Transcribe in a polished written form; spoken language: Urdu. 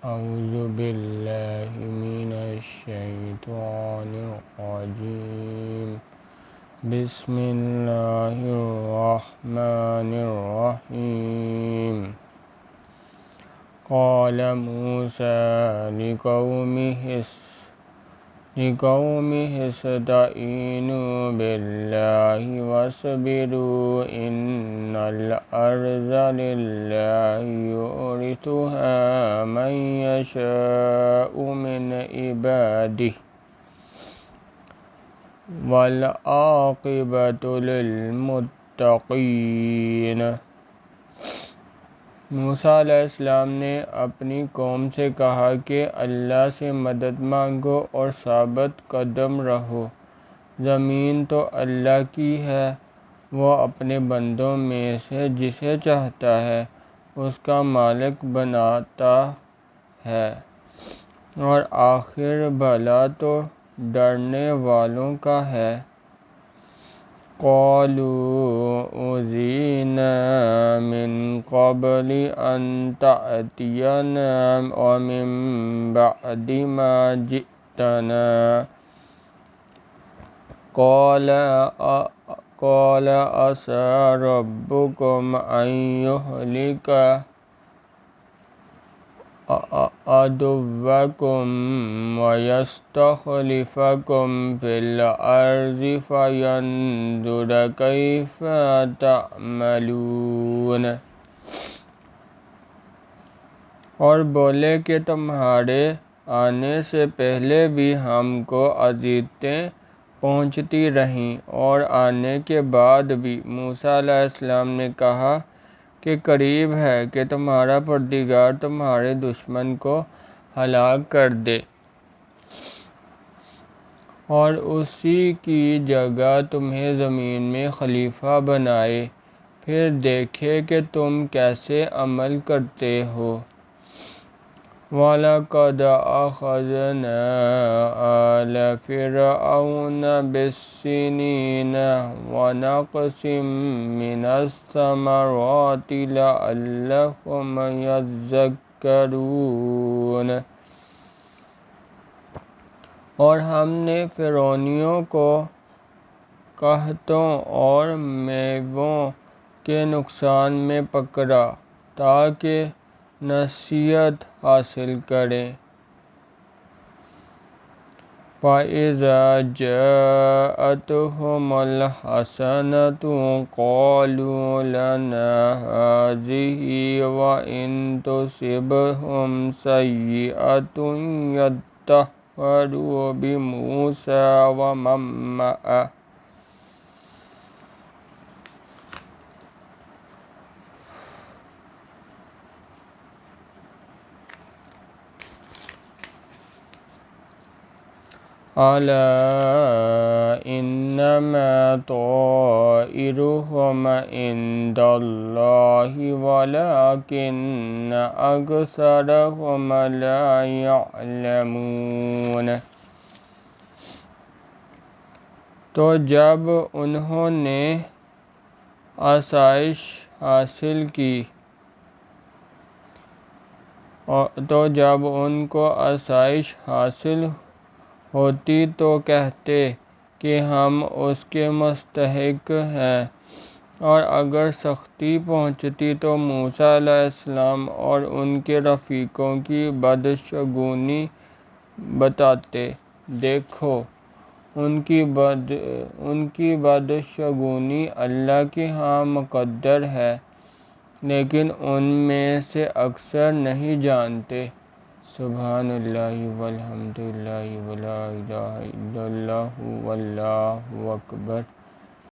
أعوذ بالله من الشيطان الرجيم بسم الله الرحمن الرحيم قال موسى لقومه استعينوا بالله واصبروا إن الأرض لله يورثها من يشاء من عباده والعاقبة للمتقين۔ موسیٰ علیہ السلام نے اپنی قوم سے کہا کہ اللہ سے مدد مانگو اور ثابت قدم رہو۔ زمین تو اللہ کی ہے، وہ اپنے بندوں میں سے جسے چاہتا ہے اس کا مالک بناتا ہے، اور آخر بھلا تو ڈرنے والوں کا ہے۔ قالوا أوذينا من قبل أن تأتينا ومن بعد ما جئتنا قال عسى ربكم أن يهلك عدوكم ويستخلفكم في الأرض فينظر كيف تعملون۔ اور بولے کہ تمہارے آنے سے پہلے بھی ہم کو اذیتیں پہنچتی رہیں اور آنے کے بعد بھی۔ موسیٰ علیہ السلام نے کہا کہ قریب ہے کہ تمہارا پروردگار تمہارے دشمن کو ہلاک کر دے اور اسی کی جگہ تمہیں زمین میں خلیفہ بنائے، پھر دیکھے کہ تم کیسے عمل کرتے ہو۔ وَلَقَدْ أَخَذْنَا آلَ فِرْعَوْنَ بِالسِّنِينَ وَنَقْصٍ مِّنَ الثَّمَرَاتِ لَعَلَّهُمْ يَذَّكَّرُونَ۔ اور ہم نے فرعونیوں کو قحطوں اور میووں کے نقصان میں پکڑا تاکہ نصیحت حاصل کریں۔ فَإِذَا جَاءَتْهُمُ الْحَسَنَةُ قَالُوا لَنَا هَٰذِهِ وَإِن تُصِبْهُمْ سَيِّئَةٌ يَطَّيَّرُوا بِمُوسَىٰ وَمَن مَّعَهُ أَلَا إِنَّمَا طَائِرُهُمْ عِندَ اللَّهِ وَلَٰكِنَّ أَكْثَرَهُمْ لَا يَعْلَمُونَ۔ تو جب انہوں نے آسائش حاصل کی تو جب ان کو آسائش حاصل ہوتی تو کہتے کہ ہم اس کے مستحق ہیں، اور اگر سختی پہنچتی تو موسیٰ علیہ السلام اور ان کے رفیقوں کی بدشگونی بتاتے۔ دیکھو، ان کی بدشگونی اللہ کے ہاں مقدر ہے، لیکن ان میں سے اکثر نہیں جانتے۔ سبحان اللہ والحمد للہ ولا الہ الا اللہ واللہ اکبر۔